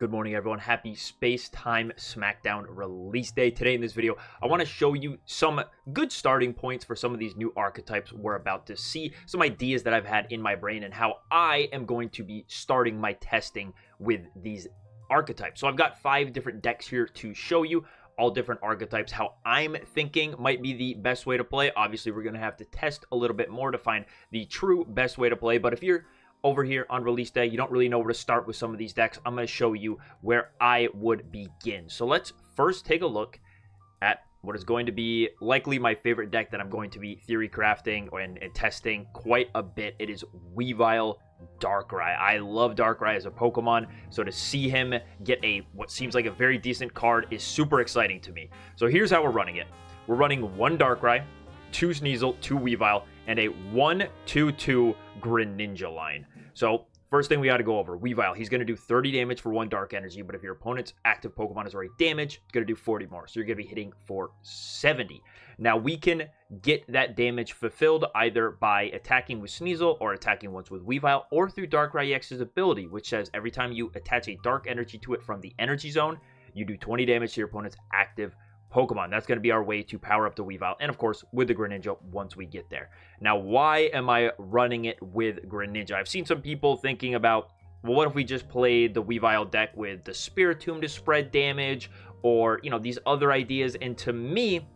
Good morning, everyone. Happy Space Time Smackdown release day. Today in this video, I want to show you some good starting points for some of these new archetypes we're about to see, some ideas that I've had in my brain, and how I am going to be starting my testing with these archetypes. So I've got 5 different decks here to show you, all different archetypes, how I'm thinking might be the best way to play. Obviously, we're going to have to test a little bit more to find the true best way to play, but if you're over here on release day, you don't really know where to start with some of these decks, I'm going to show you where I would begin. So let's first take a look at what is going to be likely my favorite deck that I'm going to be theory crafting and testing quite a bit. It is Weavile Darkrai. I love Darkrai as a Pokemon, so to see him get what seems like a very decent card is super exciting to me. So here's how we're running it. We're running 1 Darkrai, 2 Sneasel, 2 Weavile, and a 1-2-2 Greninja line. So first thing we got to go over, Weavile, he's going to do 30 damage for 1 Dark Energy, but if your opponent's active Pokemon is already damaged, it's going to do 40 more, so you're going to be hitting for 70. Now we can get that damage fulfilled either by attacking with Sneasel or attacking once with Weavile, or through Darkrai EX's ability, which says every time you attach a Dark Energy to it from the Energy Zone, you do 20 damage to your opponent's active Pokemon. That's going to be our way to power up the Weavile, and of course with the Greninja once we get there. Now, why am I running it with Greninja? I've seen some people thinking about, well, what if we just played the Weavile deck with the Spiritomb to spread damage, or, you know, these other ideas. And to me,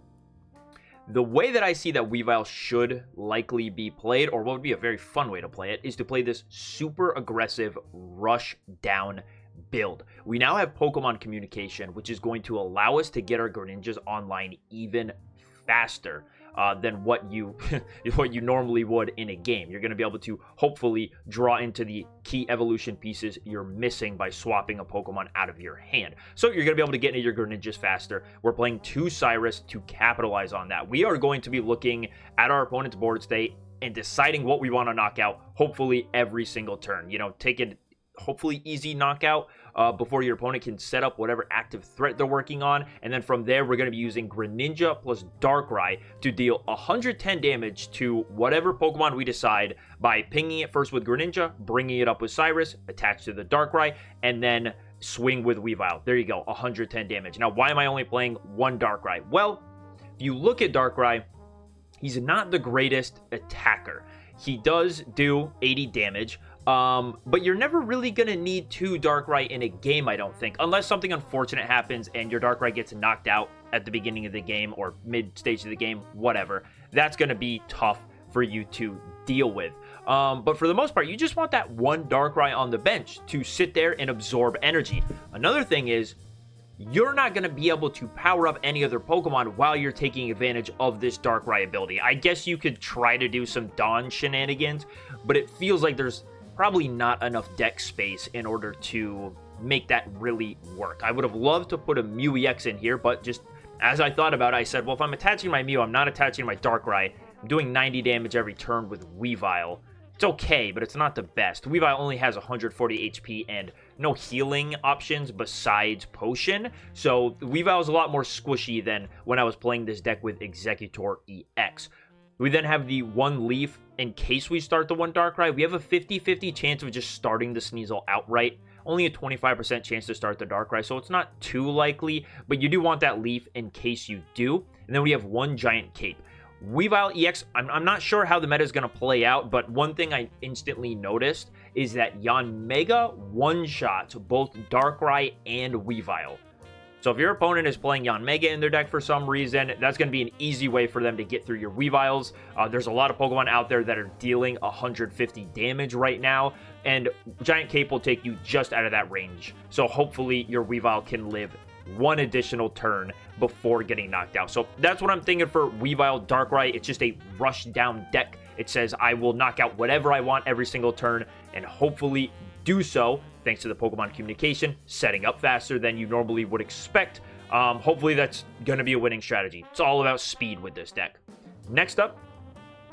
the way that I see that Weavile should likely be played, or what would be a very fun way to play it, is to play this super aggressive rush down build. We now have Pokemon communication, which is going to allow us to get our Greninjas online even faster than what you normally would in a game. You're going to be able to hopefully draw into the key evolution pieces you're missing by swapping a Pokemon out of your hand. So you're going to be able to get into your Greninjas faster. We're playing 2 Cyrus to capitalize on that. We are going to be looking at our opponent's board state and deciding what we want to knock out, hopefully every single turn. You know, take it hopefully easy knockout before your opponent can set up whatever active threat they're working on, and then from there we're going to be using Greninja plus Darkrai to deal 110 damage to whatever Pokemon we decide by pinging it first with Greninja, bringing it up with Cyrus, attached to the Darkrai, and then swing with Weavile. There you go, 110 damage. Now, why am I only playing 1 Darkrai? Well, if you look at Darkrai, he's not the greatest attacker. He does do 80 damage, but you're never really going to need 2 Darkrai in a game, I don't think, unless something unfortunate happens and your Darkrai gets knocked out at the beginning of the game or mid-stage of the game, whatever. That's going to be tough for you to deal with. But for the most part, you just want that 1 Darkrai on the bench to sit there and absorb energy. Another thing is, you're not going to be able to power up any other Pokemon while you're taking advantage of this Darkrai ability. I guess you could try to do some Dawn shenanigans, but it feels like there's probably not enough deck space in order to make that really work. I would have loved to put a Mew EX in here, but just as I thought about it, I said, well, if I'm attaching my Mew, I'm not attaching my Darkrai. I'm doing 90 damage every turn with Weavile. It's okay, but it's not the best. Weavile only has 140 HP and no healing options besides Potion, so Weavile is a lot more squishy than when I was playing this deck with Executor EX. We then have the 1 Leaf in case we start the 1 Darkrai. We have a 50-50 chance of just starting the Sneasel outright. Only a 25% chance to start the Darkrai, so it's not too likely, but you do want that Leaf in case you do. And then we have 1 Giant Cape. Weavile EX, I'm not sure how the meta is going to play out, but one thing I instantly noticed is that Yanmega one-shots both Darkrai and Weavile. So if your opponent is playing Yanmega in their deck for some reason, that's going to be an easy way for them to get through your Weaviles. There's a lot of Pokemon out there that are dealing 150 damage right now, and Giant Cape will take you just out of that range. So hopefully your Weavile can live 1 additional turn before getting knocked out. So that's what I'm thinking for Weavile Darkrai. It's just a rush down deck. It says I will knock out whatever I want every single turn, and hopefully do so thanks to the Pokemon communication, setting up faster than you normally would expect. Hopefully that's going to be a winning strategy. It's all about speed with this deck. Next up,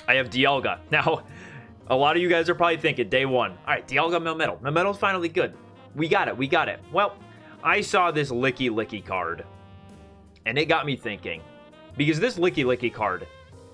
I have Dialga. Now, a lot of you guys are probably thinking, day 1, all right, Dialga Melmetal. Melmetal's finally good. We got it. Well, I saw this Lickilicky card, and it got me thinking, because this Lickilicky card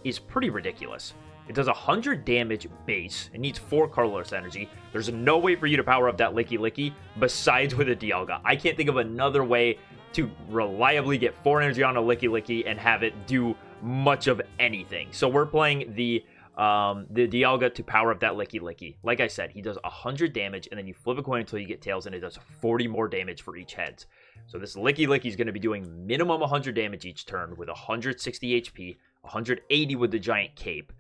is pretty ridiculous. It does 100 damage base. It needs 4 colorless energy. There's no way for you to power up that Lickilicky besides with a Dialga. I can't think of another way to reliably get 4 energy on a Lickilicky and have it do much of anything. So we're playing the Dialga to power up that Lickilicky. Like I said, he does 100 damage, and then you flip a coin until you get tails, and it does 40 more damage for each heads. So this Lickilicky is going to be doing minimum 100 damage each turn with 160 HP, 180 with the giant cape,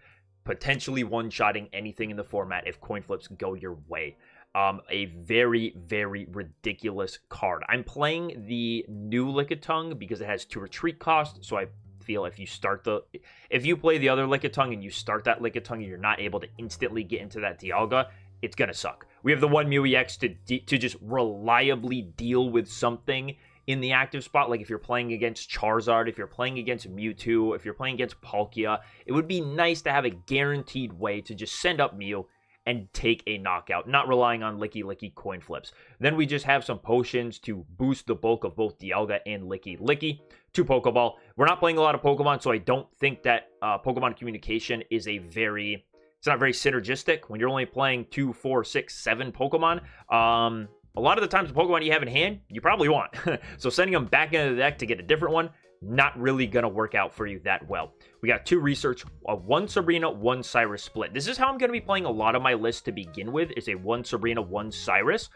potentially one-shotting anything in the format if coin flips go your way. A very, very ridiculous card. I'm playing the new Lickitung because it has 2 retreat costs, so I feel if you play the other Lickitung and you start that Lickitung and you're not able to instantly get into that Dialga, it's gonna suck. We have the 1 Mew EX to just reliably deal with something in the active spot. Like if you're playing against Charizard, if you're playing against Mewtwo, if you're playing against Palkia, it would be nice to have a guaranteed way to just send up Mew and take a knockout, not relying on Lickilicky coin flips. Then we just have some potions to boost the bulk of both Dialga and Lickilicky. 2 Pokeball. We're not playing a lot of Pokemon, so I don't think that Pokemon communication is it's not very synergistic. When you're only playing 2, 4, 6, 7 Pokemon, a lot of the times the Pokemon you have in hand, you probably want. So sending them back into the deck to get a different one, not really going to work out for you that well. We got 2 Research, a 1 Sabrina, 1 Cyrus split. This is how I'm going to be playing a lot of my list to begin with, is a 1 Sabrina, 1 Cyrus.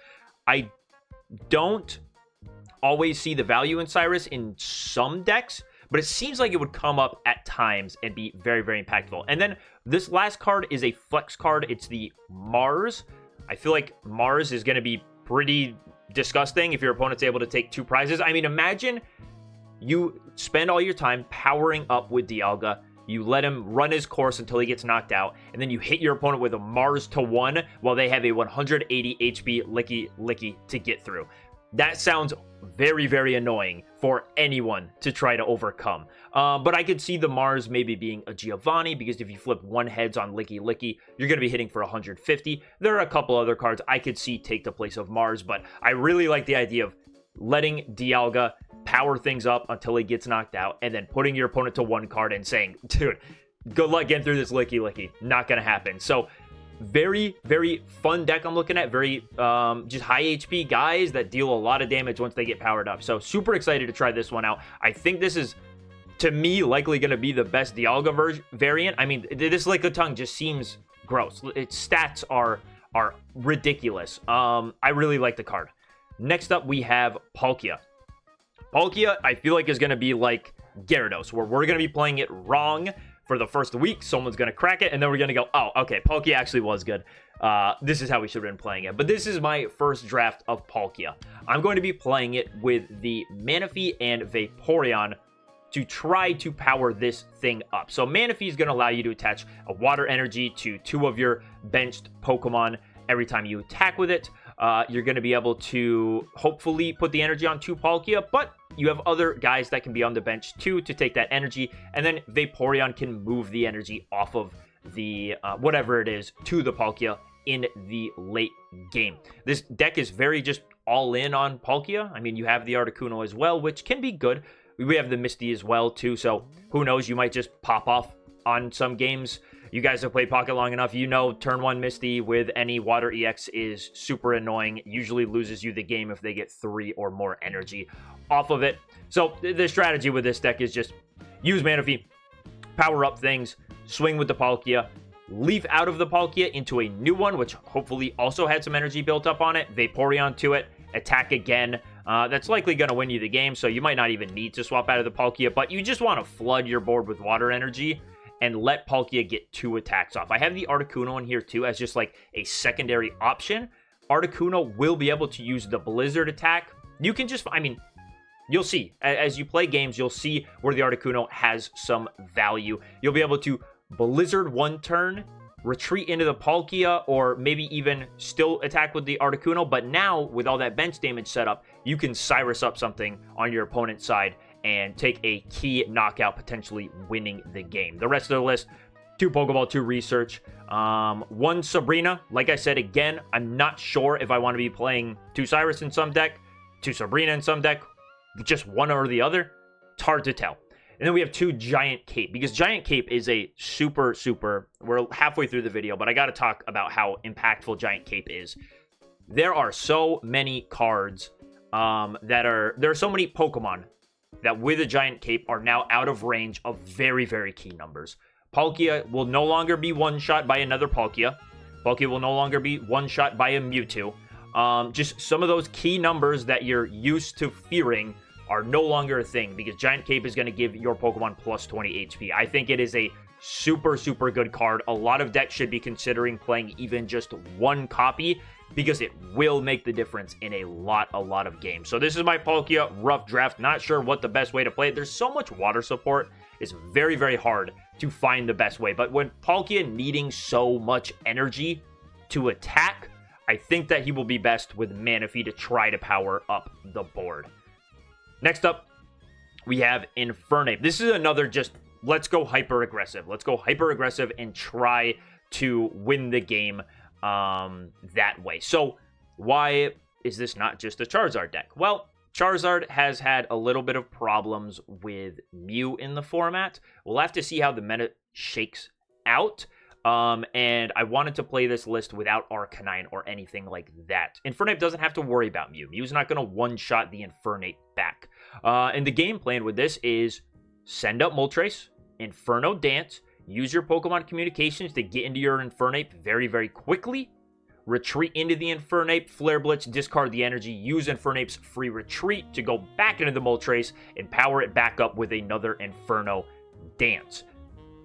I don't always see the value in Cyrus in some decks, but it seems like it would come up at times and be very, very impactful. And then this last card is a flex card. It's the Mars. I feel like Mars is going to be pretty disgusting if your opponent's able to take 2 prizes. I mean, imagine you spend all your time powering up with Dialga, you let him run his course until he gets knocked out, and then you hit your opponent with a Mars to 1 while they have a 180 HP Lickilicky to get through. That sounds very, very annoying for anyone to try to overcome. But I could see the Mars maybe being a Giovanni, because if you flip 1 heads on Lickilicky, you're going to be hitting for 150. There are a couple other cards I could see take the place of Mars, but I really like the idea of letting Dialga power things up until he gets knocked out, and then putting your opponent to 1 card and saying, dude, good luck getting through this Lickilicky. Not going to happen. So very, very fun deck I'm looking at. Very just high HP guys that deal a lot of damage once they get powered up. So super excited to try this one out. I think this is, to me, likely going to be the best Dialga variant. I mean, this Lickitung just seems gross. Its stats are ridiculous. I really like the card. Next up, we have Palkia. Palkia, I feel like, is going to be like Gyarados, where we're going to be playing it wrong for the first week. Someone's going to crack it, and then we're going to go, oh, okay, Palkia actually was good. This is how we should have been playing it. But this is my first draft of Palkia. I'm going to be playing it with the Manaphy and Vaporeon to try to power this thing up. So Manaphy is going to allow you to attach a water energy to 2 of your benched Pokemon every time you attack with it. You're going to be able to hopefully put the energy on 2 Palkia, but you have other guys that can be on the bench too to take that energy, and then Vaporeon can move the energy off of the whatever it is to the Palkia in the late game. This deck is very just all in on Palkia. I mean, you have the Articuno as well, which can be good. We have the Misty as well too, so who knows, you might just pop off on some games. You guys have played Pocket long enough, you know turn 1 Misty with any Water EX is super annoying. Usually loses you the game if they get 3 or more energy off of it. So the strategy with this deck is just use Manaphy, power up things, swing with the Palkia, leaf out of the Palkia into a new one, which hopefully also had some energy built up on it, Vaporeon to it, attack again. That's likely going to win you the game, so you might not even need to swap out of the Palkia, but you just want to flood your board with water energy and let Palkia get 2 attacks off. I have the Articuno in here too as just like a secondary option. Articuno will be able to use the Blizzard attack. You can just, I mean, you'll see. As you play games, you'll see where the Articuno has some value. You'll be able to Blizzard 1 turn, retreat into the Palkia, or maybe even still attack with the Articuno. But now, with all that bench damage set up, you can Cyrus up something on your opponent's side and take a key knockout, potentially winning the game. The rest of the list, 2 Pokeball, 2 Research, 1 Sabrina. Like I said, again, I'm not sure if I want to be playing 2 Cyrus in some deck, 2 Sabrina in some deck, just one or the other. It's hard to tell. And then we have 2 Giant Cape, because Giant Cape is a super, we're halfway through the video, but I got to talk about how impactful Giant Cape is. There are so many cards there are so many Pokemon that with a Giant Cape are now out of range of very, very key numbers. Palkia will no longer be one-shot by another Palkia. Palkia will no longer be one-shot by a Mewtwo. Just some of those key numbers that you're used to fearing are no longer a thing, because Giant Cape is going to give your Pokemon plus 20 HP. I think it is a super, super good card. A lot of decks should be considering playing even just one copy, because it will make the difference in a lot of games. So this is my Palkia rough draft. Not sure what the best way to play it. There's so much water support. It's very, very hard to find the best way. But when Palkia needing so much energy to attack, I think that he will be best with Manaphy to try to power up the board. Next up, we have Infernape. This is another just, let's go hyper aggressive. Let's go hyper aggressive and try to win the game that way. So why is this not just a Charizard deck? Well, Charizard has had a little bit of problems with Mew in the format. We'll have to see how the meta shakes out. And I wanted to play this list without Arcanine or anything like that. Infernape doesn't have to worry about Mew. Mew's not going to one-shot the Infernape back. And the game plan with this is send up Moltres, Inferno Dance, use your Pokemon communications to get into your Infernape very, very quickly. Retreat into the Infernape, Flare Blitz, discard the energy, use Infernape's free retreat to go back into the Moltres and power it back up with another Inferno Dance.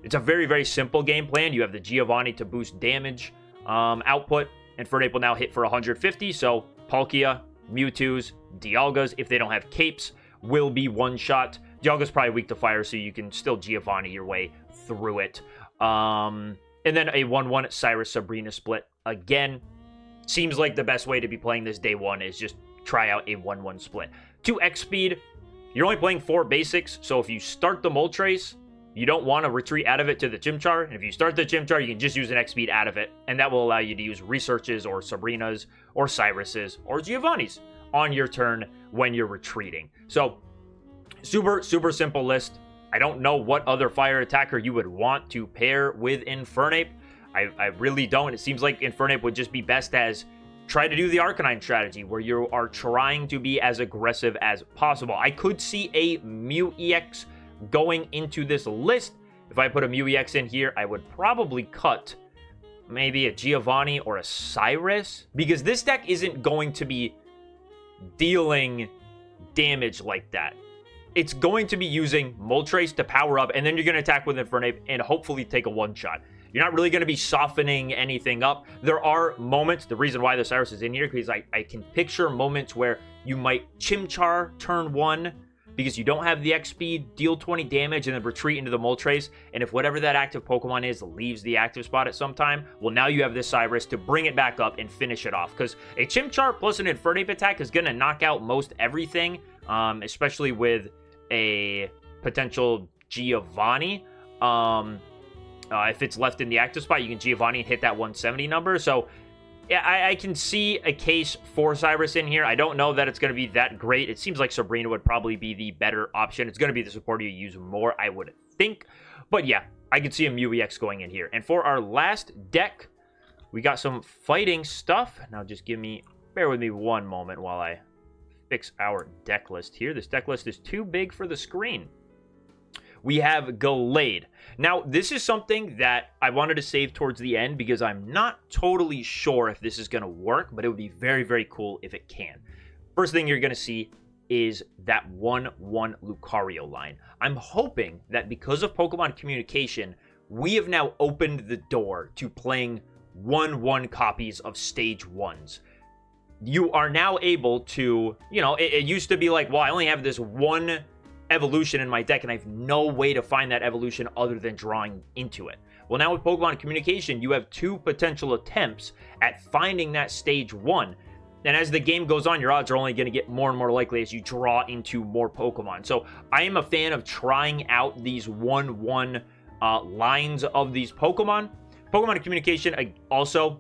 It's a very, very simple game plan. You have the Giovanni to boost damage output. Infernape will now hit for 150, so Palkia, Mewtwo's, Dialgas, if they don't have capes, will be one-shot. Dialga's probably weak to fire, so you can still Giovanni your way through it. And then a 1-1 Cyrus Sabrina split. Again, seems like the best way to be playing this day one is just try out a 1-1 split. 2x speed, you're only playing 4 basics, so if you start the Moltres, you don't want to retreat out of it to the Chimchar, and if you start the Chimchar, you can just use an X speed out of it, and that will allow you to use Researches or Sabrinas or Cyruses or Giovannis on your turn when you're retreating. So, super, super simple list. I don't know what other fire attacker you would want to pair with Infernape. I really don't. It seems like Infernape would just be best as try to do the Arcanine strategy, where you are trying to be as aggressive as possible. I could see a Mew EX going into this list. If I put a Mew EX in here, I would probably cut maybe a Giovanni or a Cyrus, because this deck isn't going to be dealing damage like that. It's going to be using Moltres to power up, and then you're going to attack with Infernape and hopefully take a one-shot. You're not really going to be softening anything up. There are moments, the reason why the Cyrus is in here, because I can picture moments where you might Chimchar turn 1, because you don't have the X speed, deal 20 damage, and then retreat into the Moltres. And if whatever that active Pokemon is leaves the active spot at some time, well, now you have this Cyrus to bring it back up and finish it off. Because a Chimchar plus an Infernape attack is going to knock out most everything, especially with a potential Giovanni. If it's left in the active spot, you can Giovanni and hit that 170 number. So yeah, I can see a case for Cyrus in here. I don't know that it's going to be that great. It seems like Sabrina would probably be the better option. It's going to be the supporter you use more, I would think. But yeah, I could see a Mew EX going in here. And for our last deck, we got some fighting stuff. Now just bear with me one moment while I fix our deck list here. This deck list is too big for the screen. We have Gallade. Now, this is something that I wanted to save towards the end because I'm not totally sure if this is going to work, but it would be very, very cool if it can. First thing you're going to see is that 1-1 Lucario line. I'm hoping that because of Pokemon communication, we have now opened the door to playing 1-1 copies of Stage 1s. You are now able to, it used to be like, well, I only have this one evolution in my deck and I have no way to find that evolution other than drawing into it. Well, now with Pokemon communication, you have 2 potential attempts at finding that Stage 1. And as the game goes on, your odds are only going to get more and more likely as you draw into more Pokemon. So I am a fan of trying out these 1-1 lines of these Pokemon. Pokemon communication also,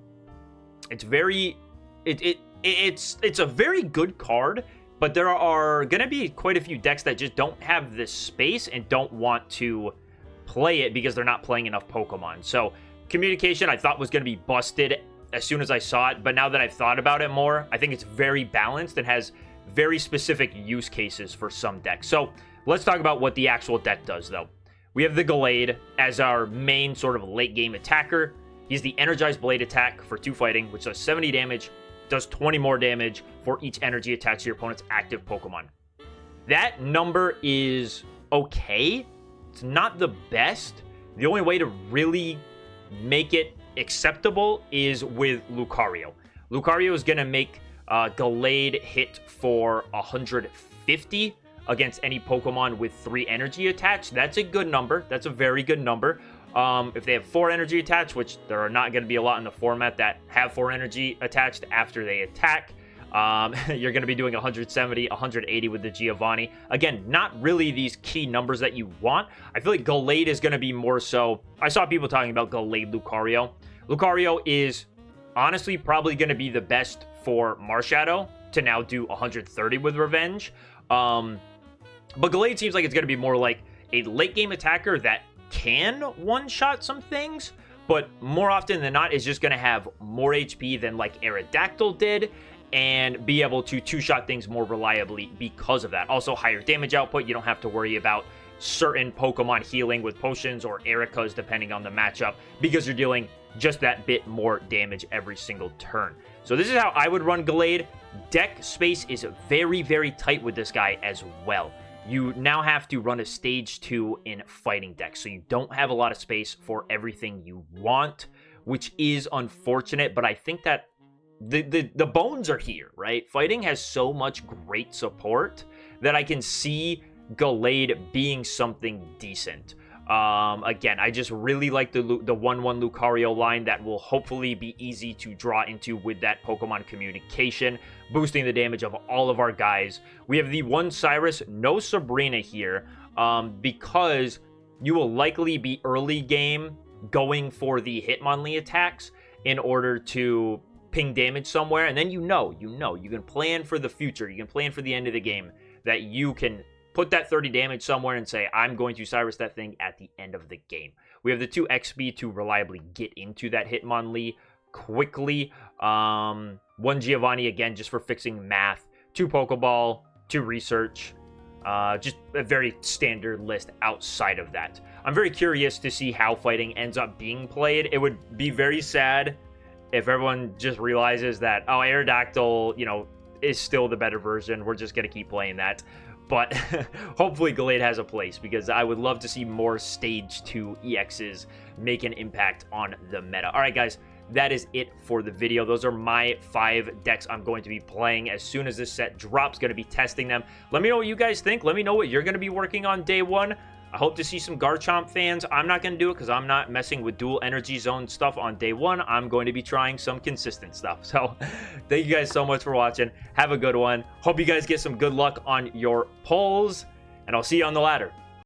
it's a very good card but there are going to be quite a few decks that just don't have the space and don't want to play it because they're not playing enough Pokemon. So communication I thought was going to be busted as soon as I saw it, but now that I've thought about it more, I think it's very balanced and has very specific use cases for some decks. So let's talk about what the actual deck does, though. We have the Gallade as our main sort of late game attacker. He's the Energized Blade attack for 2 fighting, which does 70 damage, does 20 more damage for each energy attached to your opponent's active Pokemon. That number is okay. It's not the best. The only way to really make it acceptable is with Lucario. Lucario is going to make Gallade hit for 150 against any Pokemon with 3 energy attached. That's a good number. That's a very good number. If they have 4 energy attached, which there are not going to be a lot in the format that have 4 energy attached after they attack, you're going to be doing 170, 180 with the Giovanni. Again, not really these key numbers that you want. I feel like Gallade is going to be more so. I saw people talking about Gallade Lucario. Lucario is honestly probably going to be the best for Marshadow to now do 130 with Revenge. But Gallade seems like it's going to be more like a late game attacker that can one-shot some things, but more often than not is just going to have more HP than like Aerodactyl did and be able to two-shot things more reliably because of that. Also, higher damage output. You don't have to worry about certain Pokemon healing with potions or Ericas depending on the matchup because you're dealing just that bit more damage every single turn. So this is how I would run Gallade. Deck space is very, very tight with this guy as well. You now have to run a stage 2 in fighting decks, so you don't have a lot of space for everything you want, which is unfortunate, but I think that the bones are here, right? Fighting has so much great support that I can see Gallade being something decent. Again, I just really like the 1/1 Lucario line that will hopefully be easy to draw into with that Pokemon communication, boosting the damage of all of our guys. We have the 1 Cyrus, no Sabrina here, because you will likely be early game going for the Hitmonlee attacks in order to ping damage somewhere, and then you can plan for the future, you can plan for the end of the game, that you can put that 30 damage somewhere and say, I'm going to Cyrus that thing at the end of the game. We have the 2 XP to reliably get into that Hitmonlee quickly. 1 Giovanni, again, just for fixing math. 2 Pokeball, 2 Research. Just a very standard list outside of that. I'm very curious to see how fighting ends up being played. It would be very sad if everyone just realizes that, oh, Aerodactyl, is still the better version. We're just going to keep playing that. But hopefully Gallade has a place, because I would love to see more Stage 2 EXs make an impact on the meta. All right, guys, that is it for the video. Those are my 5 decks I'm going to be playing as soon as this set drops. Going to be testing them. Let me know what you guys think. Let me know what you're going to be working on day 1. I hope to see some Garchomp fans. I'm not going to do it because I'm not messing with dual energy zone stuff on day 1. I'm going to be trying some consistent stuff. So thank you guys so much for watching. Have a good one. Hope you guys get some good luck on your polls, and I'll see you on the ladder.